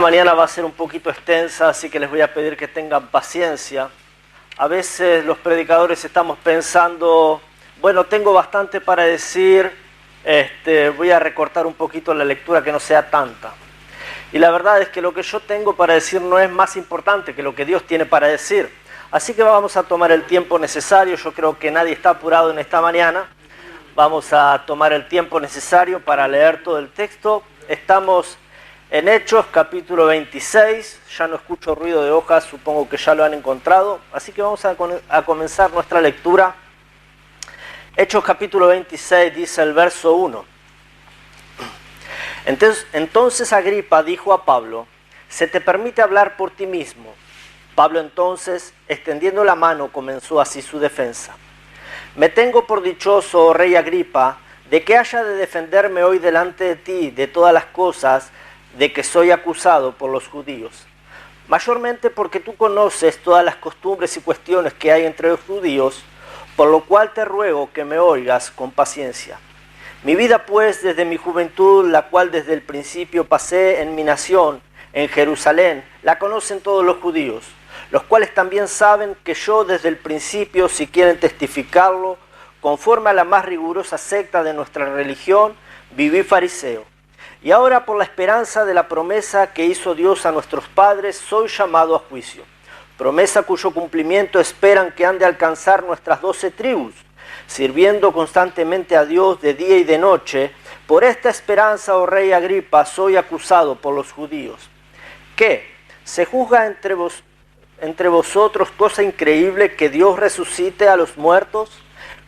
Mañana va a ser un poquito extensa, así que les voy a pedir que tengan paciencia. A veces los predicadores estamos pensando, bueno, tengo bastante para decir, voy a recortar un poquito la lectura que no sea tanta. Y la verdad es que lo que yo tengo para decir no es más importante que lo que Dios tiene para decir. Así que vamos a tomar el tiempo necesario. Yo creo que nadie está apurado en esta mañana. Vamos a tomar el tiempo necesario para leer todo el texto. Estamos en Hechos, capítulo 26, ya no escucho ruido de hojas, supongo que ya lo han encontrado, así que vamos a comenzar nuestra lectura. Hechos, capítulo 26, dice el verso 1. Entonces Agripa dijo a Pablo: «¿Se te permite hablar por ti mismo?». Pablo entonces, extendiendo la mano, comenzó así su defensa. «Me tengo por dichoso, oh rey Agripa, de que haya de defenderme hoy delante de ti de todas las cosas de que soy acusado por los judíos, mayormente porque tú conoces todas las costumbres y cuestiones que hay entre los judíos, por lo cual te ruego que me oigas con paciencia. Mi vida pues desde mi juventud, la cual desde el principio pasé en mi nación, en Jerusalén, la conocen todos los judíos, los cuales también saben que yo desde el principio, si quieren testificarlo, conforme a la más rigurosa secta de nuestra religión, viví fariseo. Y ahora por la esperanza de la promesa que hizo Dios a nuestros padres, soy llamado a juicio. Promesa cuyo cumplimiento esperan que han de alcanzar nuestras 12 tribus, sirviendo constantemente a Dios de día y de noche. Por esta esperanza, oh rey Agripa, soy acusado por los judíos. ¿Qué? ¿Se juzga entre vosotros cosa increíble que Dios resucite a los muertos?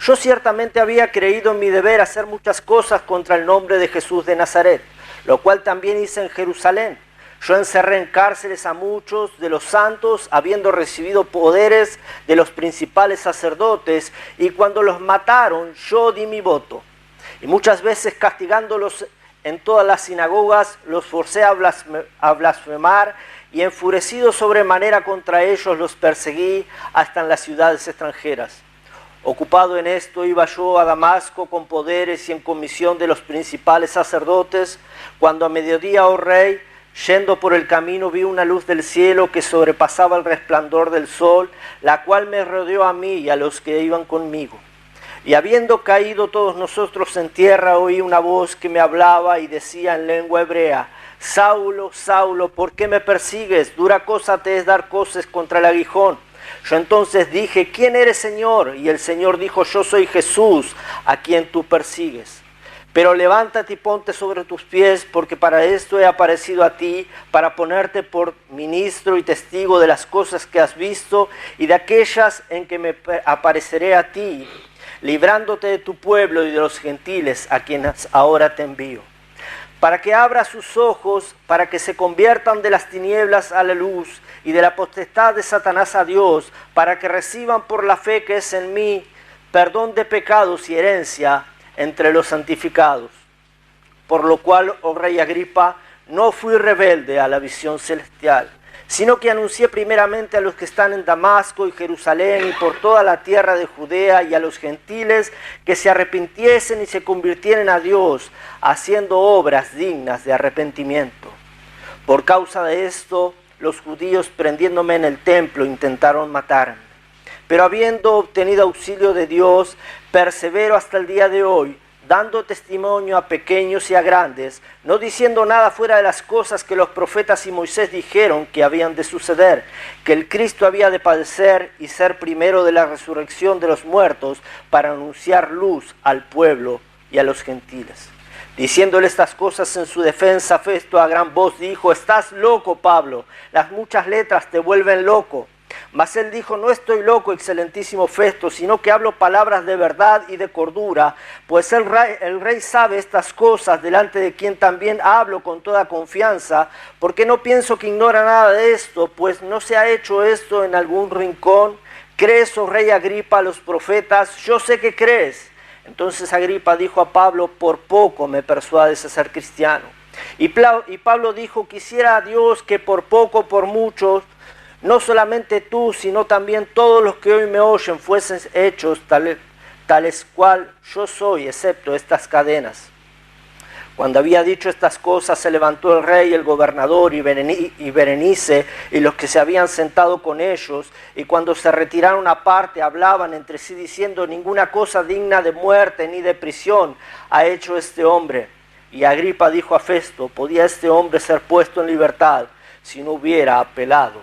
Yo ciertamente había creído en mi deber hacer muchas cosas contra el nombre de Jesús de Nazaret, lo cual también hice en Jerusalén. Yo encerré en cárceles a muchos de los santos, habiendo recibido poderes de los principales sacerdotes, y cuando los mataron, yo di mi voto. Y muchas veces castigándolos en todas las sinagogas, los forcé a blasfemar, y enfurecido sobremanera contra ellos los perseguí hasta en las ciudades extranjeras. Ocupado en esto, iba yo a Damasco con poderes y en comisión de los principales sacerdotes, cuando a mediodía, oh rey, yendo por el camino, vi una luz del cielo que sobrepasaba el resplandor del sol, la cual me rodeó a mí y a los que iban conmigo. Y habiendo caído todos nosotros en tierra, oí una voz que me hablaba y decía en lengua hebrea: «Saulo, Saulo, ¿por qué me persigues? Dura cosa te es dar coces contra el aguijón». Yo entonces dije: «¿Quién eres, Señor?». Y el Señor dijo: «Yo soy Jesús, a quien tú persigues. Pero levántate y ponte sobre tus pies, porque para esto he aparecido a ti, para ponerte por ministro y testigo de las cosas que has visto y de aquellas en que me apareceré a ti, librándote de tu pueblo y de los gentiles a quienes ahora te envío, para que abra sus ojos, para que se conviertan de las tinieblas a la luz y de la potestad de Satanás a Dios, para que reciban por la fe que es en mí perdón de pecados y herencia entre los santificados. Por lo cual, oh rey Agripa, no fui rebelde a la visión celestial, sino que anuncié primeramente a los que están en Damasco y Jerusalén y por toda la tierra de Judea y a los gentiles que se arrepintiesen y se convirtieren a Dios, haciendo obras dignas de arrepentimiento. Por causa de esto, los judíos, prendiéndome en el templo, intentaron matarme. Pero habiendo obtenido auxilio de Dios, persevero hasta el día de hoy, dando testimonio a pequeños y a grandes, no diciendo nada fuera de las cosas que los profetas y Moisés dijeron que habían de suceder, que el Cristo había de padecer y ser primero de la resurrección de los muertos, para anunciar luz al pueblo y a los gentiles». Diciéndole estas cosas en su defensa, Festo a gran voz dijo: «Estás loco, Pablo, las muchas letras te vuelven loco». Mas él dijo: «No estoy loco, excelentísimo Festo, sino que hablo palabras de verdad y de cordura, pues el rey sabe estas cosas, delante de quien también hablo con toda confianza, porque no pienso que ignora nada de esto, pues no se ha hecho esto en algún rincón. ¿Crees, oh rey Agripa, a los profetas? Yo sé que crees». Entonces Agripa dijo a Pablo: «Por poco me persuades a ser cristiano». Y Pablo dijo: «Quisiera a Dios que por poco, por mucho, no solamente tú, sino también todos los que hoy me oyen fuesen hechos tales cual yo soy, excepto estas cadenas». Cuando había dicho estas cosas, se levantó el rey, el gobernador y Berenice y los que se habían sentado con ellos, y cuando se retiraron aparte hablaban entre sí diciendo: ninguna cosa digna de muerte ni de prisión ha hecho este hombre. Y Agripa dijo a Festo: ¿podía este hombre ser puesto en libertad si no hubiera apelado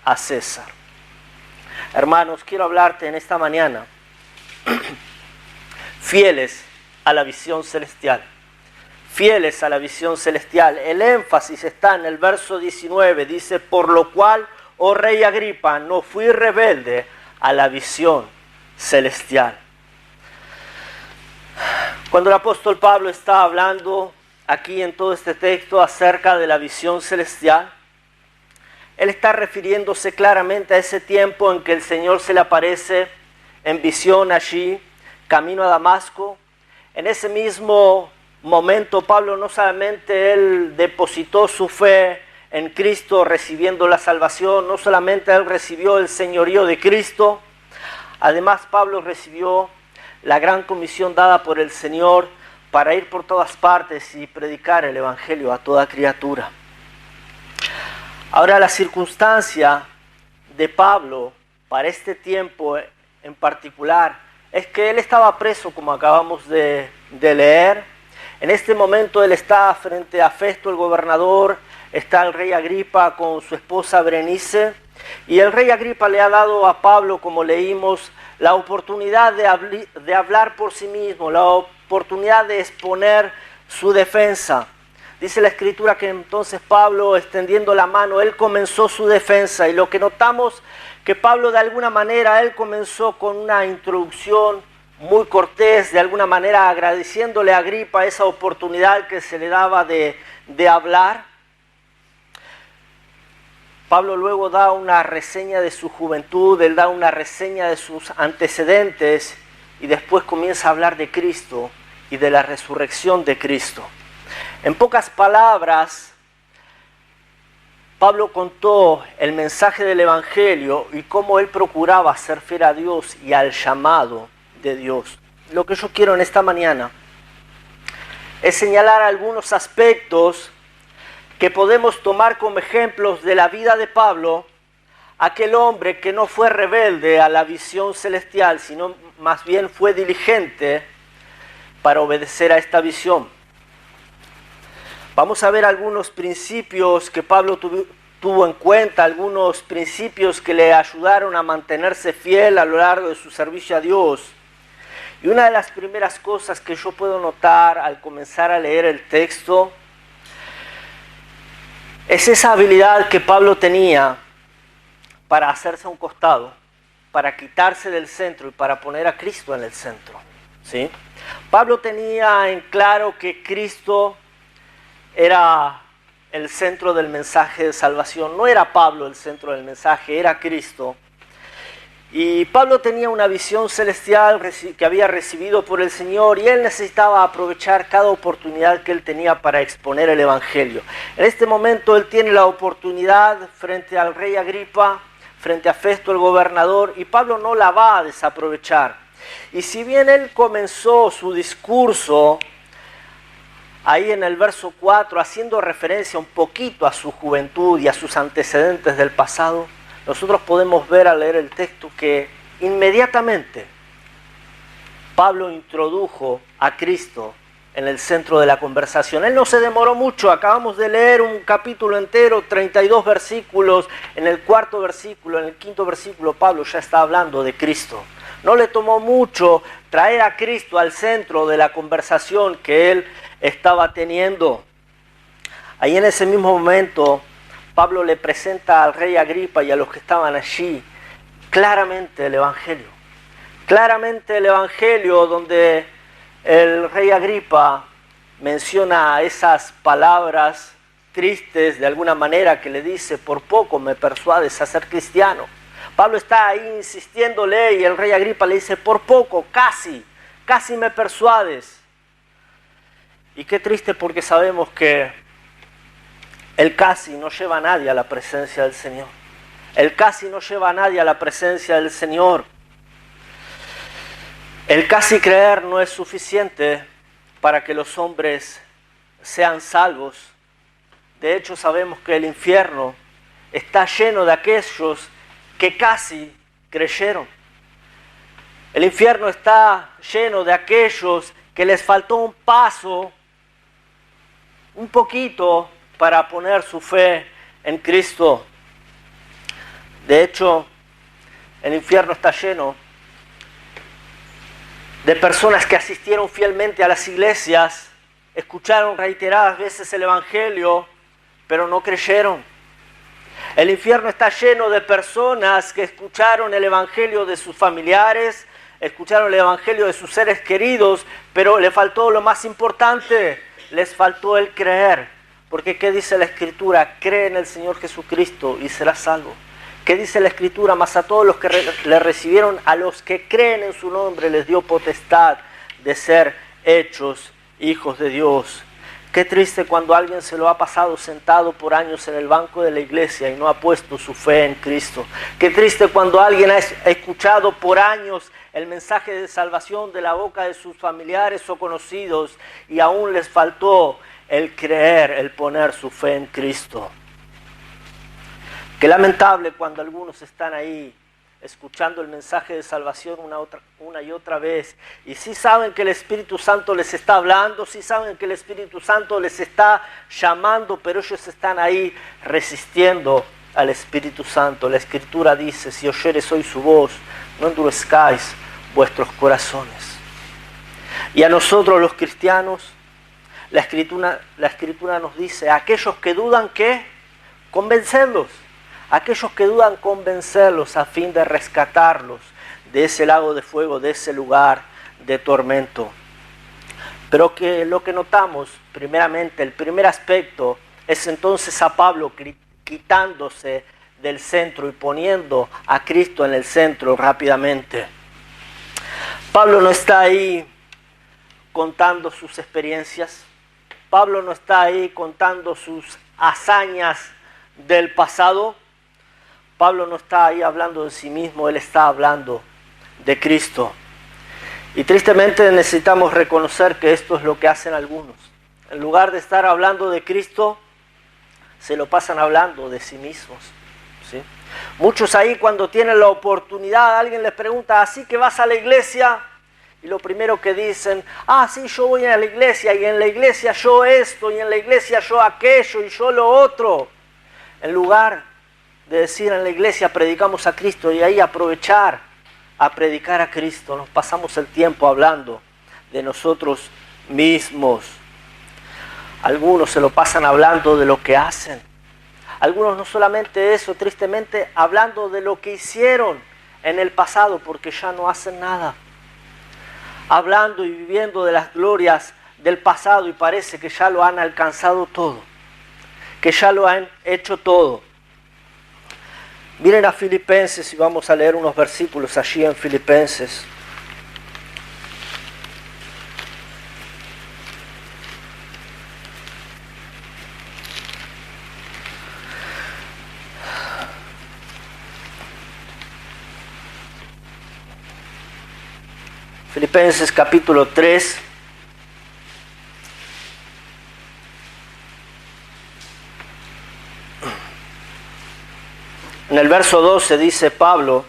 a César? Hermanos, quiero hablarte en esta mañana fieles a la visión celestial. Fieles a la visión celestial. El énfasis está en el verso 19. Dice: por lo cual, oh rey Agripa, no fui rebelde a la visión celestial. Cuando el apóstol Pablo está hablando aquí en todo este texto acerca de la visión celestial, él está refiriéndose claramente a ese tiempo en que el Señor se le aparece en visión allí, camino a Damasco. En ese mismo momento, Pablo no solamente él depositó su fe en Cristo recibiendo la salvación, no solamente él recibió el señorío de Cristo, además Pablo recibió la gran comisión dada por el Señor para ir por todas partes y predicar el evangelio a toda criatura. Ahora, la circunstancia de Pablo para este tiempo en particular es que él estaba preso, como acabamos de leer. En este momento él está frente a Festo, el gobernador, está el rey Agripa con su esposa Berenice, y el rey Agripa le ha dado a Pablo, como leímos, la oportunidad de hablar por sí mismo, la oportunidad de exponer su defensa. Dice la Escritura que entonces Pablo, extendiendo la mano, él comenzó su defensa, y lo que notamos que Pablo de alguna manera, él comenzó con una introducción muy cortés, de alguna manera agradeciéndole a Agripa esa oportunidad que se le daba de hablar. Pablo luego da una reseña de su juventud, él da una reseña de sus antecedentes, y después comienza a hablar de Cristo y de la resurrección de Cristo. En pocas palabras, Pablo contó el mensaje del Evangelio y cómo él procuraba ser fiel a Dios y al llamado de Dios. Lo que yo quiero en esta mañana es señalar algunos aspectos que podemos tomar como ejemplos de la vida de Pablo, aquel hombre que no fue rebelde a la visión celestial, sino más bien fue diligente para obedecer a esta visión. Vamos a ver algunos principios que Pablo tuvo en cuenta, algunos principios que le ayudaron a mantenerse fiel a lo largo de su servicio a Dios. Y una de las primeras cosas que yo puedo notar al comenzar a leer el texto es esa habilidad que Pablo tenía para hacerse a un costado, para quitarse del centro y para poner a Cristo en el centro, ¿sí? Pablo tenía en claro que Cristo era el centro del mensaje de salvación. No era Pablo el centro del mensaje, era Cristo. Y Pablo tenía una visión celestial que había recibido por el Señor, y él necesitaba aprovechar cada oportunidad que él tenía para exponer el Evangelio. En este momento él tiene la oportunidad frente al rey Agripa, frente a Festo el gobernador, y Pablo no la va a desaprovechar. Y si bien él comenzó su discurso ahí en el verso 4, haciendo referencia un poquito a su juventud y a sus antecedentes del pasado, nosotros podemos ver al leer el texto que inmediatamente Pablo introdujo a Cristo en el centro de la conversación. Él no se demoró mucho, acabamos de leer un capítulo entero, 32 versículos, en el cuarto versículo, en el quinto versículo, Pablo ya está hablando de Cristo. No le tomó mucho traer a Cristo al centro de la conversación que él estaba teniendo. Ahí en ese mismo momento, Pablo le presenta al rey Agripa y a los que estaban allí claramente el Evangelio. Claramente el Evangelio, donde el rey Agripa menciona esas palabras tristes de alguna manera que le dice: por poco me persuades a ser cristiano. Pablo está ahí insistiéndole y el rey Agripa le dice: por poco, casi me persuades. Y qué triste, porque sabemos que el casi no lleva a nadie a la presencia del Señor. El casi no lleva a nadie a la presencia del Señor. El casi creer no es suficiente para que los hombres sean salvos. De hecho, sabemos que el infierno está lleno de aquellos que casi creyeron. El infierno está lleno de aquellos que les faltó un paso, un poquito, para poner su fe en Cristo. De hecho, el infierno está lleno de personas que asistieron fielmente a las iglesias, escucharon reiteradas veces el Evangelio, pero no creyeron. El infierno está lleno de personas que escucharon el Evangelio de sus familiares, escucharon el Evangelio de sus seres queridos, pero le faltó lo más importante, les faltó el creer. Porque ¿qué dice la Escritura? Cree en el Señor Jesucristo y serás salvo. ¿Qué dice la Escritura? Mas a todos los que le recibieron, a los que creen en su nombre, les dio potestad de ser hechos hijos de Dios. Qué triste cuando alguien se lo ha pasado sentado por años en el banco de la iglesia y no ha puesto su fe en Cristo. Qué triste cuando alguien ha escuchado por años el mensaje de salvación de la boca de sus familiares o conocidos y aún les faltó el creer, el poner su fe en Cristo. Qué lamentable cuando algunos están ahí escuchando el mensaje de salvación una y otra vez, y sí saben que el Espíritu Santo les está hablando, sí saben que el Espíritu Santo les está llamando, pero ellos están ahí resistiendo al Espíritu Santo. La Escritura dice: si oyeres hoy su voz, no endurezcáis vuestros corazones. Y a nosotros los cristianos, la Escritura nos dice: aquellos que dudan, ¿qué? Convencerlos. Aquellos que dudan, convencerlos a fin de rescatarlos de ese lago de fuego, de ese lugar de tormento. Pero que lo que notamos, primeramente, el primer aspecto, es entonces a Pablo quitándose del centro y poniendo a Cristo en el centro rápidamente. Pablo no está ahí contando sus experiencias. Pablo no está ahí contando sus hazañas del pasado. Pablo no está ahí hablando de sí mismo, él está hablando de Cristo. Y tristemente necesitamos reconocer que esto es lo que hacen algunos. En lugar de estar hablando de Cristo, se lo pasan hablando de sí mismos, ¿sí? Muchos ahí, cuando tienen la oportunidad, alguien les pregunta: ¿así que vas a la iglesia? Y lo primero que dicen: sí, yo voy a la iglesia, y en la iglesia yo esto, y en la iglesia yo aquello, y yo lo otro. En lugar de decir: en la iglesia predicamos a Cristo, y ahí aprovechar a predicar a Cristo, nos pasamos el tiempo hablando de nosotros mismos. Algunos se lo pasan hablando de lo que hacen. Algunos no solamente eso, tristemente hablando de lo que hicieron en el pasado, porque ya no hacen nada. Hablando y viviendo de las glorias del pasado, y parece que ya lo han alcanzado todo, que ya lo han hecho todo. Miren a Filipenses y vamos a leer unos versículos allí en Filipenses. Filipenses capítulo 3. En el verso 12 dice Pablo: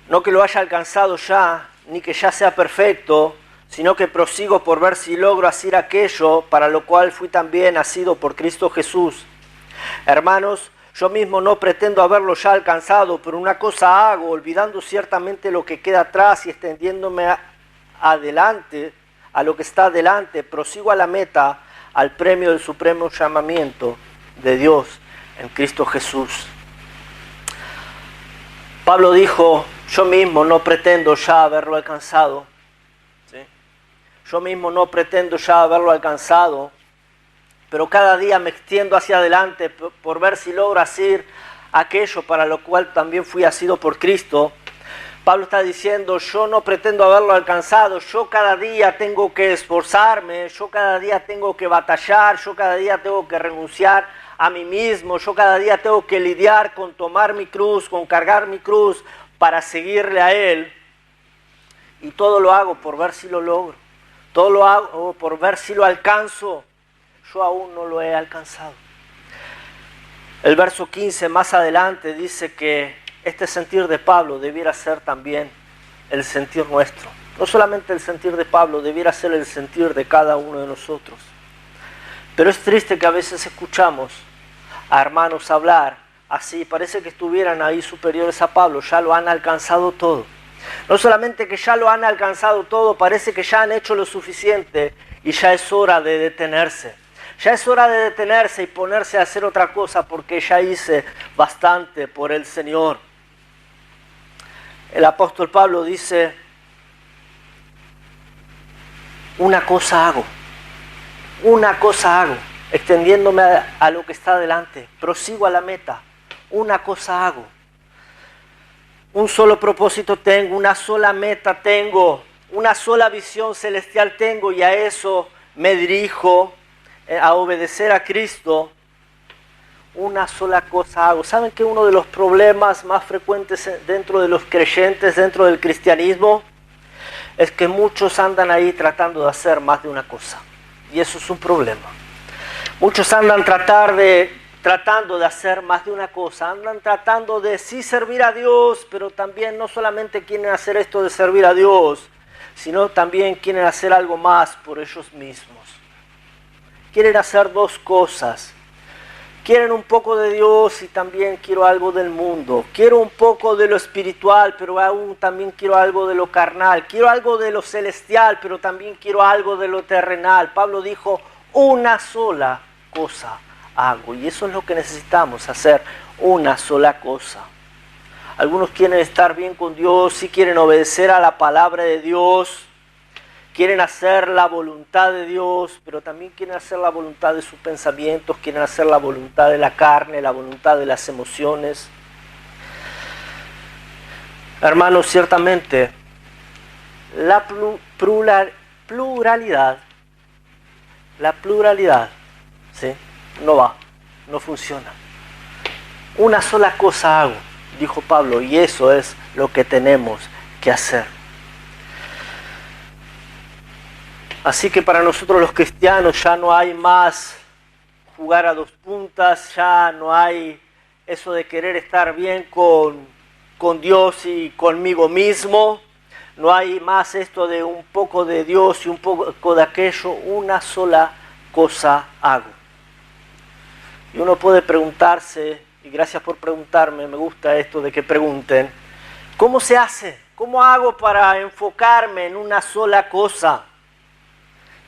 no que lo haya alcanzado ya, ni que ya sea perfecto, sino que prosigo por ver si logro hacer aquello para lo cual fui también nacido por Cristo Jesús. Hermanos, yo mismo no pretendo haberlo ya alcanzado, pero una cosa hago, olvidando ciertamente lo que queda atrás y extendiéndome adelante, a lo que está adelante, prosigo a la meta, al premio del supremo llamamiento de Dios en Cristo Jesús. Pablo dijo: yo mismo no pretendo ya haberlo alcanzado, ¿sí? Yo mismo no pretendo ya haberlo alcanzado, pero cada día me extiendo hacia adelante por ver si logro hacer aquello para lo cual también fui asido por Cristo. Pablo está diciendo: yo no pretendo haberlo alcanzado, yo cada día tengo que esforzarme, yo cada día tengo que batallar, yo cada día tengo que renunciar a mí mismo, yo cada día tengo que lidiar con tomar mi cruz, con cargar mi cruz para seguirle a Él. Y todo lo hago por ver si lo logro. todo lo hago por ver si lo alcanzo, yo aún no lo he alcanzado. El verso 15 más adelante dice que este sentir de Pablo debiera ser también el sentir nuestro. No solamente el sentir de Pablo, debiera ser el sentir de cada uno de nosotros. Pero es triste que a veces escuchamos a hermanos hablar así, parece que estuvieran ahí superiores a Pablo, ya lo han alcanzado todo. No solamente que ya lo han alcanzado todo, parece que ya han hecho lo suficiente y ya es hora de detenerse. Ya es hora de detenerse y ponerse a hacer otra cosa porque ya hice bastante por el Señor. El apóstol Pablo dice, una cosa hago, extendiéndome a lo que está delante, prosigo a la meta, una cosa hago. Un solo propósito tengo, una sola meta tengo, una sola visión celestial tengo y a eso me dirijo, a obedecer a Cristo. Una sola cosa hago. ¿Saben que uno de los problemas más frecuentes dentro de los creyentes, dentro del cristianismo, es que muchos andan ahí tratando de hacer más de una cosa? Y eso es un problema. Muchos andan tratando de hacer más de una cosa, andan tratando de sí servir a Dios, pero también no solamente quieren hacer esto de servir a Dios, sino también quieren hacer algo más por ellos mismos. Quieren hacer dos cosas. Quieren un poco de Dios y también quiero algo del mundo. Quiero un poco de lo espiritual, pero aún también quiero algo de lo carnal. Quiero algo de lo celestial, pero también quiero algo de lo terrenal. Pablo dijo, una sola cosa hago. Y eso es lo que necesitamos, hacer una sola cosa. Algunos quieren estar bien con Dios, sí quieren obedecer a la palabra de Dios, quieren hacer la voluntad de Dios, pero también quieren hacer la voluntad de sus pensamientos, quieren hacer la voluntad de la carne, la voluntad de las emociones. Hermanos, ciertamente, la pluralidad, ¿sí? No funciona. Una sola cosa hago, dijo Pablo, y eso es lo que tenemos que hacer. Así que para nosotros los cristianos ya no hay más jugar a dos puntas, ya no hay eso de querer estar bien con Dios y conmigo mismo, no hay más esto de un poco de Dios y un poco de aquello, una sola cosa hago. Y uno puede preguntarse, y gracias por preguntarme, me gusta esto de que pregunten, ¿cómo se hace? ¿Cómo hago para enfocarme en una sola cosa?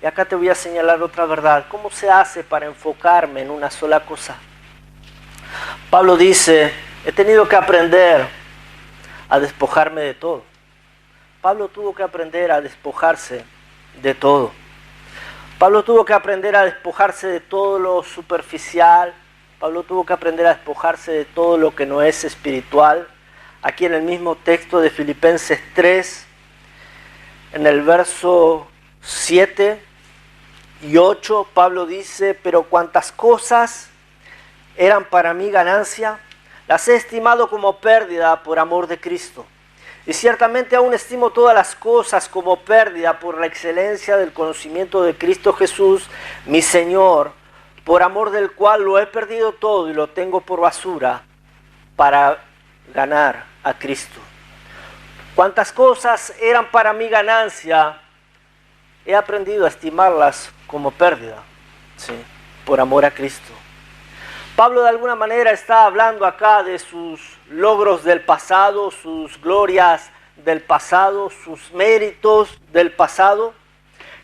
Y acá te voy a señalar otra verdad. ¿Cómo se hace para enfocarme en una sola cosa? Pablo dice, he tenido que aprender a despojarme de todo. Pablo tuvo que aprender a despojarse de todo. Pablo tuvo que aprender a despojarse de todo lo superficial. Pablo tuvo que aprender a despojarse de todo lo que no es espiritual. Aquí en el mismo texto de Filipenses 3, en el verso 7 y 8, Pablo dice, pero cuantas cosas eran para mí ganancia, las he estimado como pérdida por amor de Cristo. Y ciertamente aún estimo todas las cosas como pérdida por la excelencia del conocimiento de Cristo Jesús, mi Señor, por amor del cual lo he perdido todo y lo tengo por basura para ganar a Cristo. Cuantas cosas eran para mí ganancia, he aprendido a estimarlas como pérdida, ¿sí? Por amor a Cristo. Pablo de alguna manera está hablando acá de sus logros del pasado, sus glorias del pasado, sus méritos del pasado,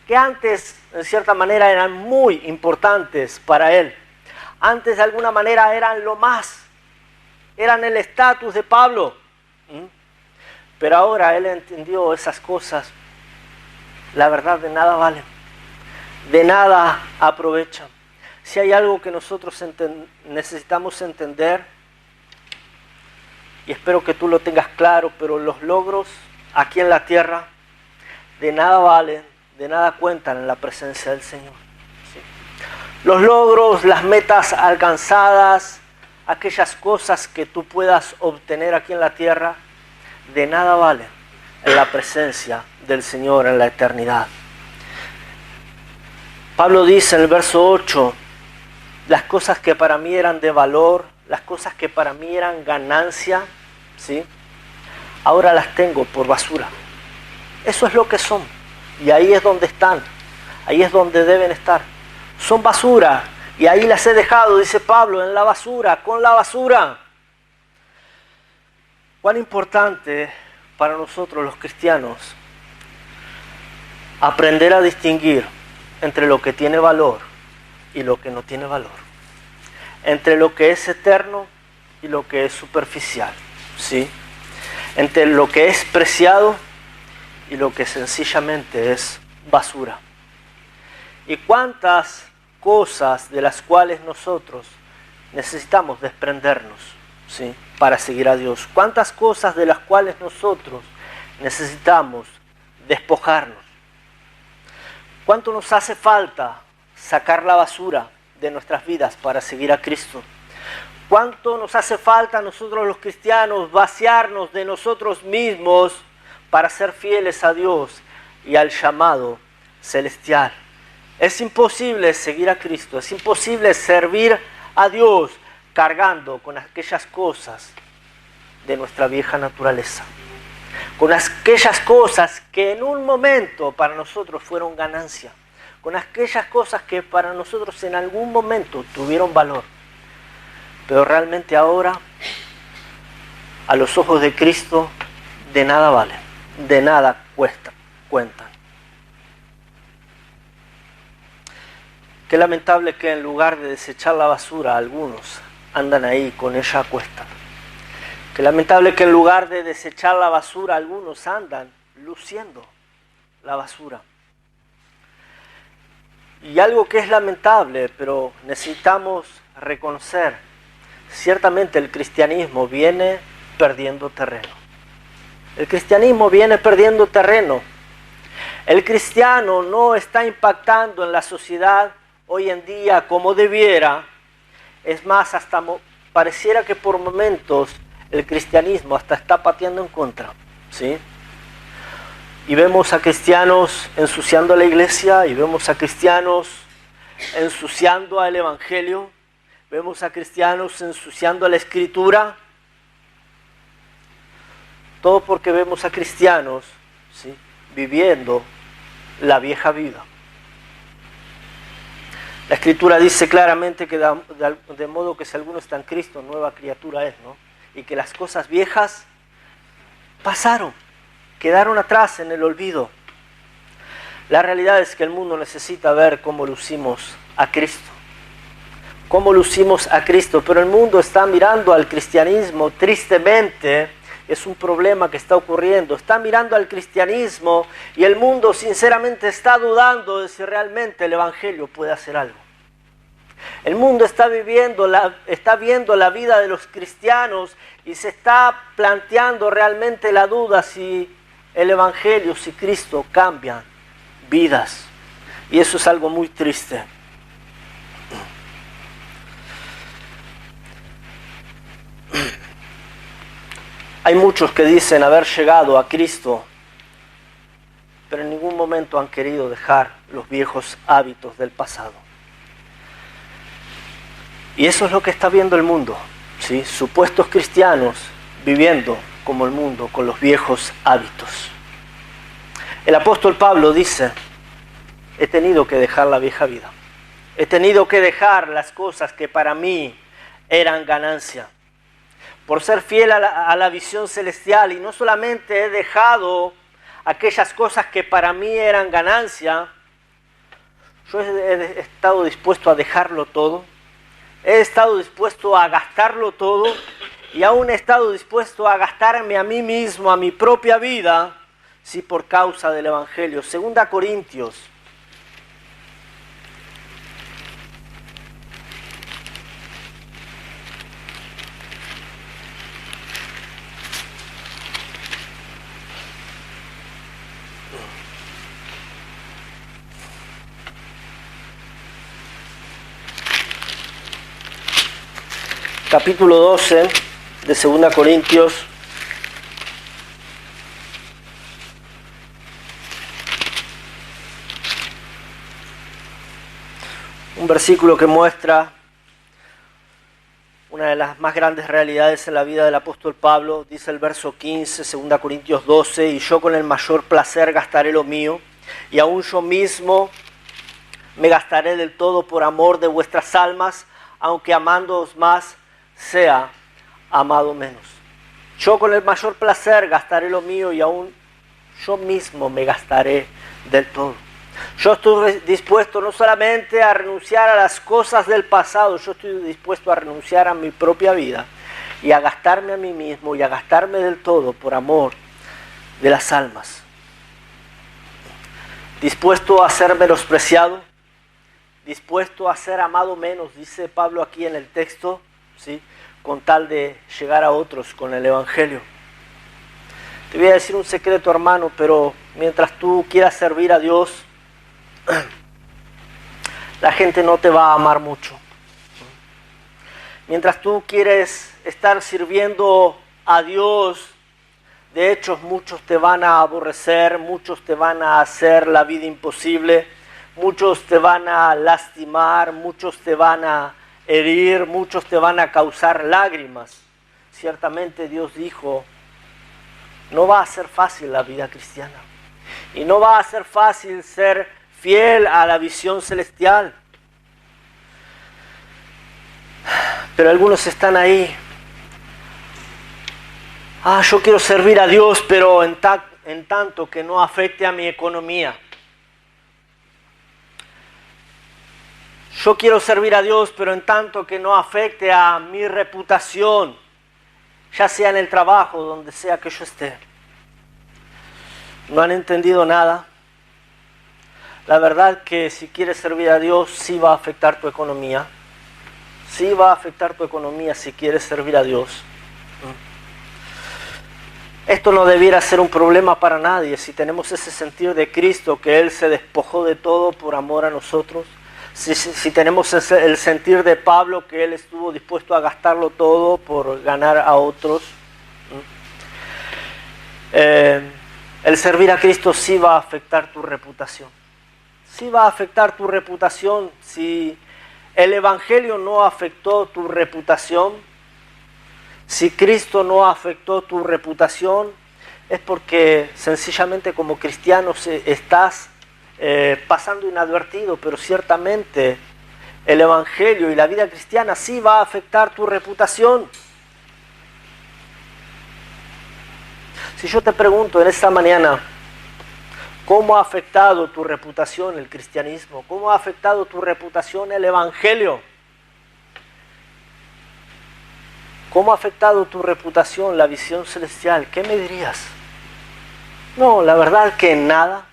que antes en cierta manera eran muy importantes para él. Antes de alguna manera eran lo más, eran el estatus de Pablo. Pero ahora él entendió esas cosas, la verdad de nada valen, de nada aprovechan. Si hay algo que nosotros necesitamos entender, y espero que tú lo tengas claro, pero los logros aquí en la tierra de nada valen, de nada cuentan en la presencia del Señor. ¿Sí? Los logros, las metas alcanzadas, aquellas cosas que tú puedas obtener aquí en la tierra, de nada valen en la presencia del Señor en la eternidad. Pablo dice en el verso 8, las cosas que para mí eran de valor, las cosas que para mí eran ganancia, ¿sí? Ahora las tengo por basura. Eso es lo que son. Y ahí es donde están. Ahí es donde deben estar. Son basura. Y ahí las he dejado, dice Pablo, en la basura, con la basura. Cuán importante para nosotros los cristianos aprender a distinguir entre lo que tiene valor y lo que no tiene valor. Entre lo que es eterno y lo que es superficial. ¿Sí? Entre lo que es preciado y lo que sencillamente es basura. Y cuántas cosas de las cuales nosotros necesitamos desprendernos, ¿sí? Para seguir a Dios. Cuántas cosas de las cuales nosotros necesitamos despojarnos. Cuánto nos hace falta sacar la basura de nuestras vidas para seguir a Cristo. Cuánto nos hace falta a nosotros los cristianos vaciarnos de nosotros mismos para ser fieles a Dios y al llamado celestial. Es imposible seguir a Cristo, es imposible servir a Dios cargando con aquellas cosas de nuestra vieja naturaleza. Con aquellas cosas que en un momento para nosotros fueron ganancia. Con aquellas cosas que para nosotros en algún momento tuvieron valor. Pero realmente ahora, a los ojos de Cristo, de nada valen, de nada cuentan. Qué lamentable que en lugar de desechar la basura, algunos andan ahí con ella a cuestas. Qué lamentable que en lugar de desechar la basura, algunos andan luciendo la basura. Y algo que es lamentable, pero necesitamos reconocer, ciertamente el cristianismo viene perdiendo terreno. El cristianismo viene perdiendo terreno. El cristiano no está impactando en la sociedad hoy en día como debiera. Es más, hasta pareciera que por momentos el cristianismo hasta está pateando en contra, ¿sí? Y vemos a cristianos ensuciando la iglesia, y vemos a cristianos ensuciando al evangelio, vemos a cristianos ensuciando la escritura, todo porque vemos a cristianos, ¿sí?, viviendo la vieja vida. La escritura dice claramente que de modo que si alguno está en Cristo, nueva criatura es, ¿no? Y que las cosas viejas pasaron, quedaron atrás en el olvido. La realidad es que el mundo necesita ver cómo lucimos a Cristo. Cómo lucimos a Cristo, pero el mundo está mirando al cristianismo, tristemente, es un problema que está ocurriendo. Está mirando al cristianismo y el mundo sinceramente está dudando de si realmente el evangelio puede hacer algo. El mundo está viendo la vida de los cristianos y se está planteando realmente la duda si el evangelio, si Cristo cambia vidas. Y eso es algo muy triste. Hay muchos que dicen haber llegado a Cristo, pero en ningún momento han querido dejar los viejos hábitos del pasado. Y eso es lo que está viendo el mundo, ¿sí? Supuestos cristianos viviendo como el mundo, con los viejos hábitos. El apóstol Pablo dice, he tenido que dejar la vieja vida. He tenido que dejar las cosas que para mí eran ganancia. Por ser fiel a la visión celestial, y no solamente he dejado aquellas cosas que para mí eran ganancia, yo he estado dispuesto a dejarlo todo, he estado dispuesto a gastarlo todo, y aún he estado dispuesto a gastarme a mí mismo, a mi propia vida, sí, por causa del evangelio. 2 Corintios. Capítulo 12 de 2 Corintios. un versículo que muestra una de las más grandes realidades en la vida del apóstol Pablo. Dice el verso 15, 2 Corintios 12, y yo con el mayor placer gastaré lo mío, y aún yo mismo me gastaré del todo por amor de vuestras almas, aunque amándoos más sea amado menos. Yo con el mayor placer gastaré lo mío y aún yo mismo me gastaré del todo. Yo estoy dispuesto no solamente a renunciar a las cosas del pasado, yo estoy dispuesto a renunciar a mi propia vida y a gastarme a mí mismo y a gastarme del todo por amor de las almas. Dispuesto a ser menospreciado, dispuesto a ser amado menos, dice Pablo aquí en el texto, ¿sí?, con tal de llegar a otros con el Evangelio. Te voy a decir un secreto, hermano, pero mientras tú quieras servir a Dios, la gente no te va a amar mucho. Mientras tú quieres estar sirviendo a Dios, de hecho muchos te van a aborrecer, muchos te van a hacer la vida imposible, muchos te van a lastimar, muchos te van a herir, muchos te van a causar lágrimas. Ciertamente Dios dijo, no va a ser fácil la vida cristiana. Y no va a ser fácil ser fiel a la visión celestial. Pero algunos están ahí. Yo quiero servir a Dios, pero en tanto que no afecte a mi economía. Yo quiero servir a Dios, pero en tanto que no afecte a mi reputación, ya sea en el trabajo, donde sea que yo esté. No han entendido nada. La verdad que si quieres servir a Dios, sí va a afectar tu economía. Sí va a afectar tu economía si quieres servir a Dios. Esto no debiera ser un problema para nadie si tenemos ese sentir de Cristo, que Él se despojó de todo por amor a nosotros. Si tenemos el sentir de Pablo, que él estuvo dispuesto a gastarlo todo por ganar a otros. El servir a Cristo sí va a afectar tu reputación. Sí va a afectar tu reputación. Si el Evangelio no afectó tu reputación, si Cristo no afectó tu reputación, es porque sencillamente como cristiano estás pasando inadvertido, pero ciertamente el Evangelio y la vida cristiana sí va a afectar tu reputación. Si yo te pregunto en esta mañana, ¿cómo ha afectado tu reputación el cristianismo? ¿Cómo ha afectado tu reputación el Evangelio? ¿Cómo ha afectado tu reputación la visión celestial? ¿Qué me dirías? No, la verdad que nada.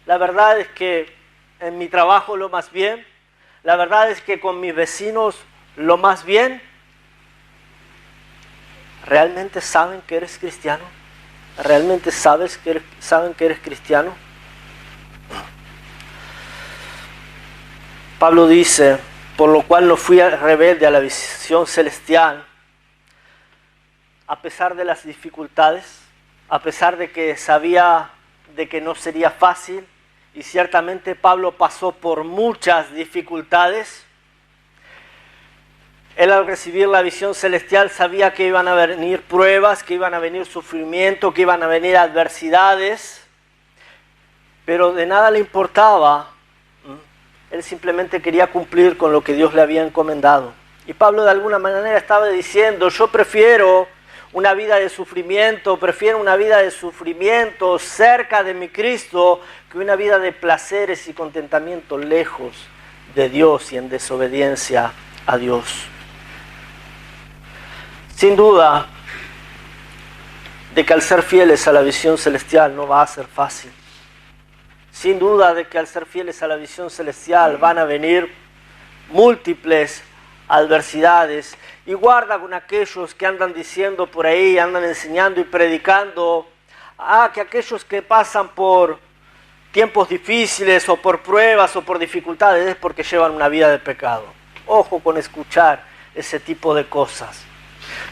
La verdad es que en mi trabajo lo más bien. La verdad es que con mis vecinos lo más bien. ¿Realmente saben que eres cristiano? ¿Realmente saben que eres cristiano? Pablo dice, por lo cual no fui rebelde a la visión celestial, a pesar de las dificultades, a pesar de que sabía de que no sería fácil. Y ciertamente Pablo pasó por muchas dificultades. Él al recibir la visión celestial sabía que iban a venir pruebas, que iban a venir sufrimiento, que iban a venir adversidades. Pero de nada le importaba. Él simplemente quería cumplir con lo que Dios le había encomendado. Y Pablo de alguna manera estaba diciendo, yo prefiero una vida de sufrimiento, prefiero una vida de sufrimiento cerca de mi Cristo que una vida de placeres y contentamiento lejos de Dios y en desobediencia a Dios. Sin duda de que al ser fieles a la visión celestial no va a ser fácil. Sin duda de que al ser fieles a la visión celestial van a venir múltiples adversidades. Y guarda con aquellos que andan diciendo por ahí, andan enseñando y predicando, que aquellos que pasan por tiempos difíciles o por pruebas o por dificultades es porque llevan una vida de pecado. Ojo con escuchar ese tipo de cosas.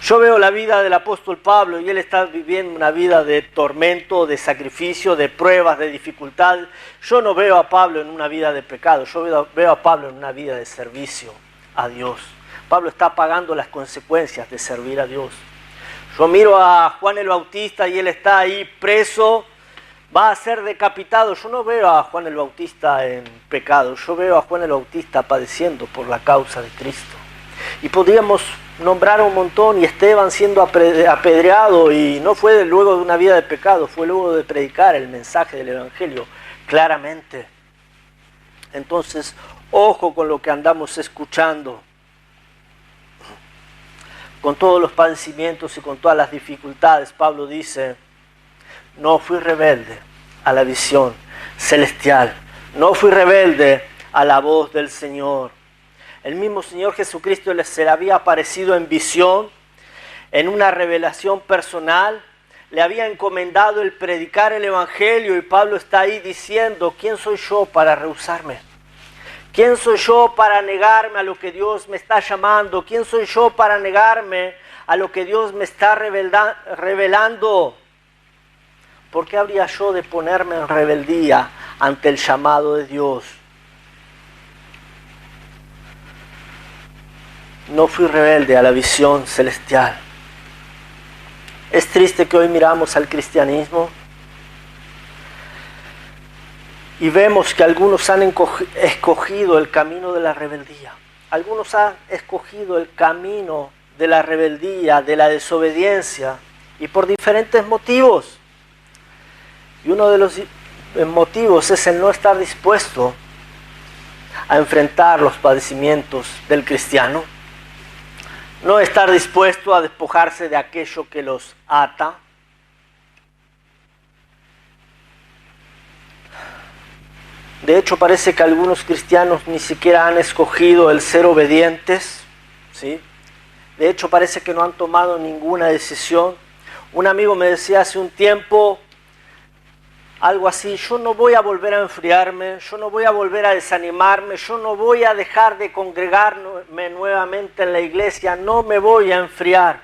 Yo veo la vida del apóstol Pablo y él está viviendo una vida de tormento, de sacrificio, de pruebas, de dificultad. Yo no veo a Pablo en una vida de pecado, yo veo a Pablo en una vida de servicio a Dios. Pablo está pagando las consecuencias de servir a Dios. Yo miro a Juan el Bautista y él está ahí preso, va a ser decapitado. Yo no veo a Juan el Bautista en pecado, yo veo a Juan el Bautista padeciendo por la causa de Cristo. Y podríamos nombrar un montón, y Esteban siendo apedreado, y no fue luego de una vida de pecado, fue luego de predicar el mensaje del Evangelio claramente. Entonces, ojo con lo que andamos escuchando. Con todos los padecimientos y con todas las dificultades, Pablo dice, no fui rebelde a la visión celestial, no fui rebelde a la voz del Señor. El mismo Señor Jesucristo se le había aparecido en visión, en una revelación personal, le había encomendado el predicar el Evangelio y Pablo está ahí diciendo, ¿quién soy yo para rehusarme? ¿Quién soy yo para negarme a lo que Dios me está llamando? ¿Quién soy yo para negarme a lo que Dios me está revelando? ¿Por qué habría yo de ponerme en rebeldía ante el llamado de Dios? No fui rebelde a la visión celestial. Es triste que hoy miramos al cristianismo y vemos que algunos han escogido el camino de la rebeldía. Algunos han escogido el camino de la rebeldía, de la desobediencia, y por diferentes motivos. Y uno de los motivos es el no estar dispuesto a enfrentar los padecimientos del cristiano. No estar dispuesto a despojarse de aquello que los ata. De hecho, parece que algunos cristianos ni siquiera han escogido el ser obedientes, ¿sí? De hecho, parece que no han tomado ninguna decisión. Un amigo me decía hace un tiempo algo así, yo no voy a volver a enfriarme, yo no voy a volver a desanimarme, yo no voy a dejar de congregarme nuevamente en la iglesia, no me voy a enfriar.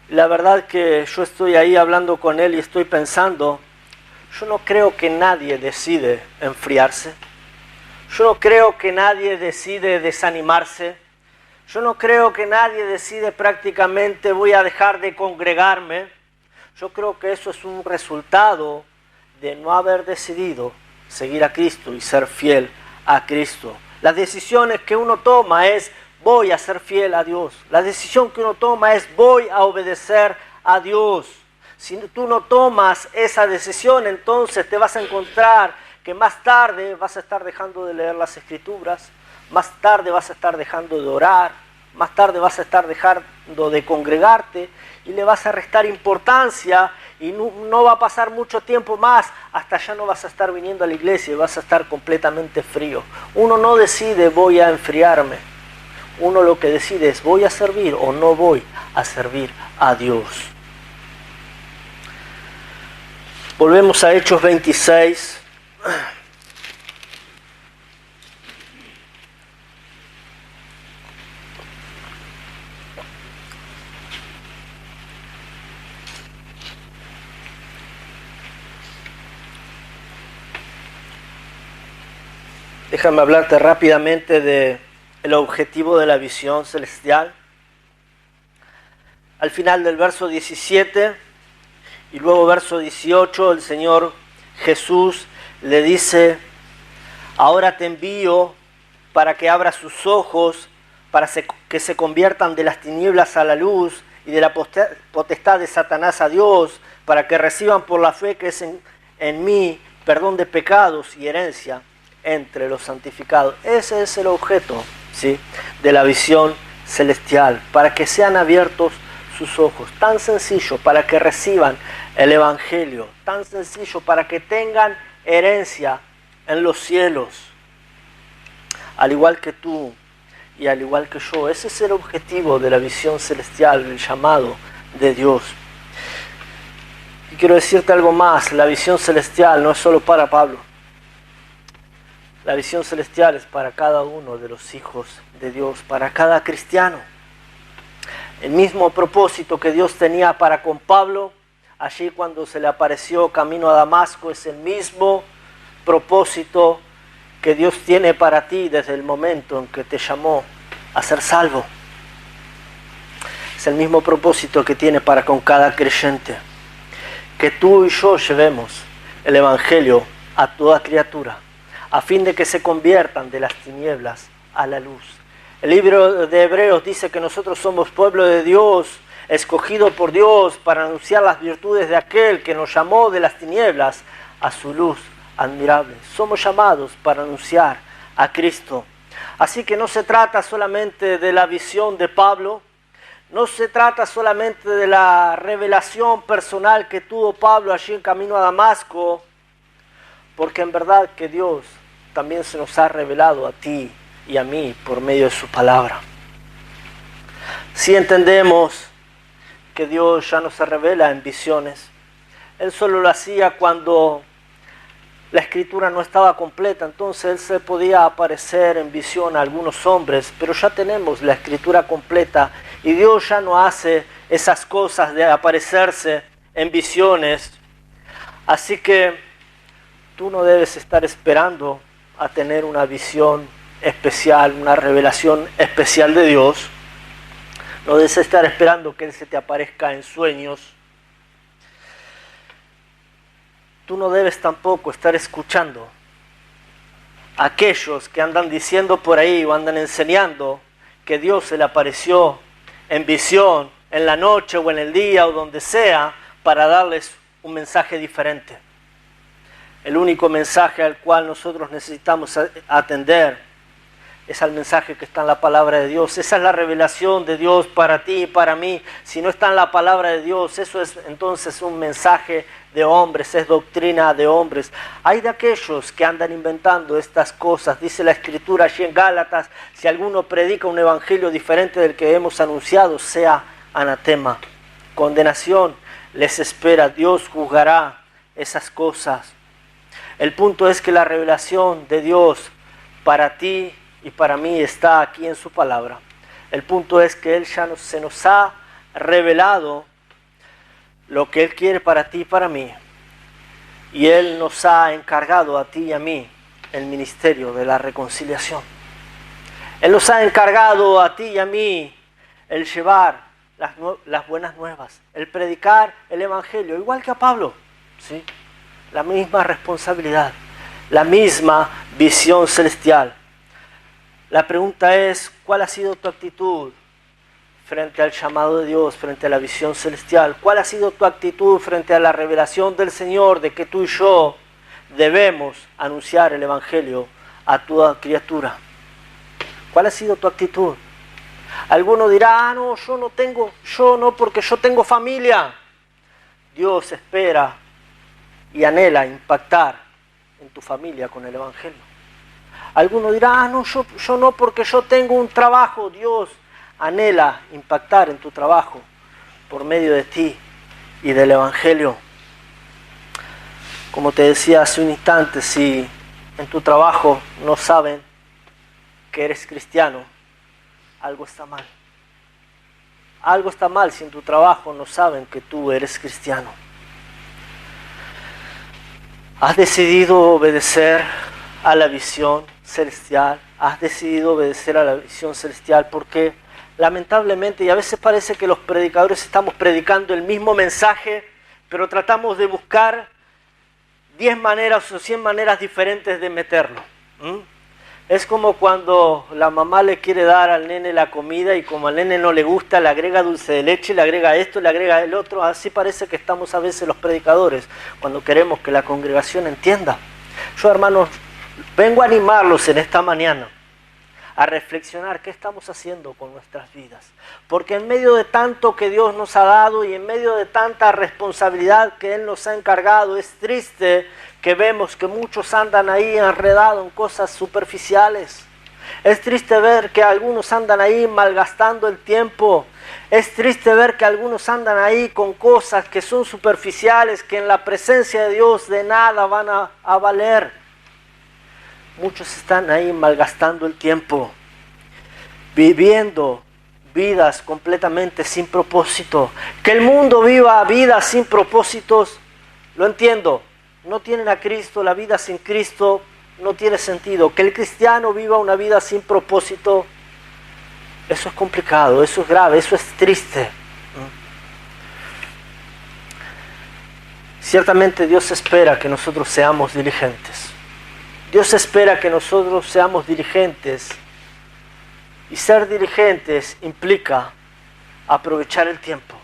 La verdad que yo estoy ahí hablando con él y estoy pensando, yo no creo que nadie decide enfriarse, yo no creo que nadie decide desanimarse, yo no creo que nadie decide prácticamente voy a dejar de congregarme. Yo creo que eso es un resultado de no haber decidido seguir a Cristo y ser fiel a Cristo. Las decisiones que uno toma es voy a ser fiel a Dios. La decisión que uno toma es voy a obedecer a Dios. Si tú no tomas esa decisión, entonces te vas a encontrar que más tarde vas a estar dejando de leer las Escrituras, más tarde vas a estar dejando de orar, más tarde vas a estar dejando de congregarte y le vas a restar importancia y no va a pasar mucho tiempo más hasta ya no vas a estar viniendo a la iglesia y vas a estar completamente frío. Uno no decide voy a enfriarme, uno lo que decide es voy a servir o no voy a servir a Dios. Volvemos a Hechos 26. Déjame hablarte rápidamente del objetivo de la visión celestial. Al final del verso 17 y luego verso 18, el Señor Jesús le dice, ahora te envío para que abras sus ojos, para que se conviertan de las tinieblas a la luz y de la potestad de Satanás a Dios, para que reciban por la fe que es en mí perdón de pecados y herencia entre los santificados. Ese es el objeto, ¿sí?, de la visión celestial, para que sean abiertos sus ojos. Tan sencillo, para que reciban el Evangelio. Tan sencillo, para que tengan herencia en los cielos. Al igual que tú y al igual que yo. Ese es el objetivo de la visión celestial, el llamado de Dios. Y quiero decirte algo más. La visión celestial no es solo para Pablo. La visión celestial es para cada uno de los hijos de Dios, para cada cristiano. El mismo propósito que Dios tenía para con Pablo, allí cuando se le apareció camino a Damasco, es el mismo propósito que Dios tiene para ti desde el momento en que te llamó a ser salvo. Es el mismo propósito que tiene para con cada creyente. Que tú y yo llevemos el Evangelio a toda criatura, a fin de que se conviertan de las tinieblas a la luz. El libro de Hebreos dice que nosotros somos pueblo de Dios, escogido por Dios para anunciar las virtudes de aquel que nos llamó de las tinieblas a su luz admirable. Somos llamados para anunciar a Cristo. Así que no se trata solamente de la visión de Pablo, no se trata solamente de la revelación personal que tuvo Pablo allí en camino a Damasco, porque en verdad que Dios también se nos ha revelado a ti y a mí por medio de su palabra. Si entendemos que Dios ya no se revela en visiones, Él solo lo hacía cuando la escritura no estaba completa, entonces Él se podía aparecer en visión a algunos hombres, pero ya tenemos la escritura completa y Dios ya no hace esas cosas de aparecerse en visiones. Así que tú no debes estar esperando a tener una visión especial, una revelación especial de Dios. No debes estar esperando que Él se te aparezca en sueños. Tú no debes tampoco estar escuchando a aquellos que andan diciendo por ahí o andan enseñando que Dios se le apareció en visión, en la noche o en el día o donde sea, para darles un mensaje diferente. El único mensaje al cual nosotros necesitamos atender es al mensaje que está en la palabra de Dios. Esa es la revelación de Dios para ti y para mí. Si no está en la palabra de Dios, eso es entonces un mensaje de hombres, es doctrina de hombres. Hay de aquellos que andan inventando estas cosas. Dice la Escritura allí en Gálatas, si alguno predica un evangelio diferente del que hemos anunciado, sea anatema. Condenación les espera. Dios juzgará esas cosas. El punto es que la revelación de Dios para ti y para mí está aquí en su palabra. El punto es que Él ya se nos ha revelado lo que Él quiere para ti y para mí. Y Él nos ha encargado a ti y a mí el ministerio de la reconciliación. Él nos ha encargado a ti y a mí el llevar las buenas nuevas, el predicar el Evangelio, igual que a Pablo, ¿sí? La misma responsabilidad, la misma visión celestial. La pregunta es, ¿cuál ha sido tu actitud frente al llamado de Dios, frente a la visión celestial? ¿Cuál ha sido tu actitud frente a la revelación del Señor de que tú y yo debemos anunciar el Evangelio a toda criatura? ¿Cuál ha sido tu actitud? Alguno dirá, no, yo no porque yo tengo familia. Dios espera y anhela impactar en tu familia con el Evangelio. Alguno dirá, no, yo no porque yo tengo un trabajo. Dios anhela impactar en tu trabajo por medio de ti y del Evangelio. Como te decía hace un instante, si en tu trabajo no saben que eres cristiano, algo está mal. Algo está mal si en tu trabajo no saben que tú eres cristiano. Has decidido obedecer a la visión celestial. Has decidido obedecer a la visión celestial porque lamentablemente, y a veces parece que los predicadores estamos predicando el mismo mensaje, pero tratamos de buscar 10 maneras o 100 maneras diferentes de meterlo. Es como cuando la mamá le quiere dar al nene la comida y como al nene no le gusta, le agrega dulce de leche, le agrega esto, le agrega el otro. Así parece que estamos a veces los predicadores cuando queremos que la congregación entienda. Yo, hermanos, vengo a animarlos en esta mañana a reflexionar qué estamos haciendo con nuestras vidas. Porque en medio de tanto que Dios nos ha dado y en medio de tanta responsabilidad que Él nos ha encargado, es triste que vemos que muchos andan ahí enredados en cosas superficiales. Es triste ver que algunos andan ahí malgastando el tiempo. Es triste ver que algunos andan ahí con cosas que son superficiales, que en la presencia de Dios de nada van a valer. Muchos están ahí malgastando el tiempo, viviendo vidas completamente sin propósito. Que el mundo viva vidas sin propósitos, lo entiendo. No tienen a Cristo, la vida sin Cristo no tiene sentido. Que el cristiano viva una vida sin propósito, eso es complicado, eso es grave, eso es triste. Ciertamente Dios espera que nosotros seamos diligentes. Dios espera que nosotros seamos diligentes. Y ser diligentes implica aprovechar el tiempo.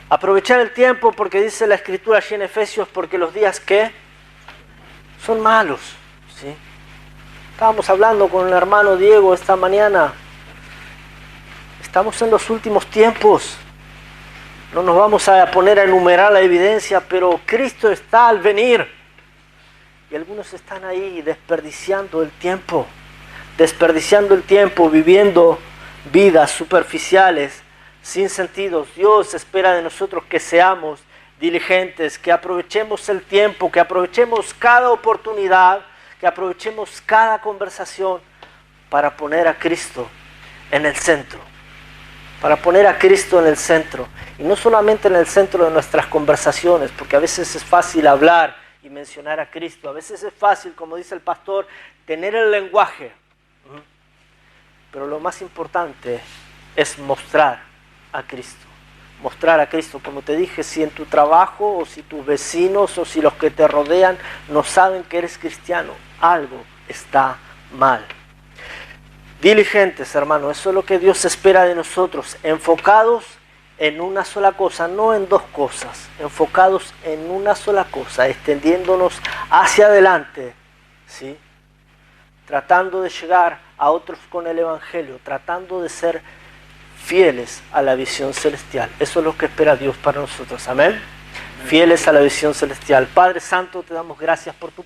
Aprovechar el tiempo porque dice la Escritura allí en Efesios, porque los días que son malos. ¿Sí? Estábamos hablando con el hermano Diego esta mañana. Estamos en los últimos tiempos. No nos vamos a poner a enumerar la evidencia, pero Cristo está al venir. Y algunos están ahí desperdiciando el tiempo. Desperdiciando el tiempo, viviendo vidas superficiales, sin sentido. Dios espera de nosotros que seamos diligentes, que aprovechemos el tiempo, que aprovechemos cada oportunidad, que aprovechemos cada conversación para poner a Cristo en el centro. Para poner a Cristo en el centro. Y no solamente en el centro de nuestras conversaciones, porque a veces es fácil hablar y mencionar a Cristo. A veces es fácil, como dice el pastor, tener el lenguaje. Pero lo más importante es mostrar a Cristo. Mostrar a Cristo, como te dije, si en tu trabajo o si tus vecinos o si los que te rodean no saben que eres cristiano, algo está mal. Diligentes, hermano, eso es lo que Dios espera de nosotros, enfocados en una sola cosa, no en dos cosas, enfocados en una sola cosa, extendiéndonos hacia adelante, ¿sí? Tratando de llegar a otros con el Evangelio, tratando de ser fieles a la visión celestial. Eso es lo que espera Dios para nosotros, amén. Fieles a la visión celestial. Padre Santo, te damos gracias por tu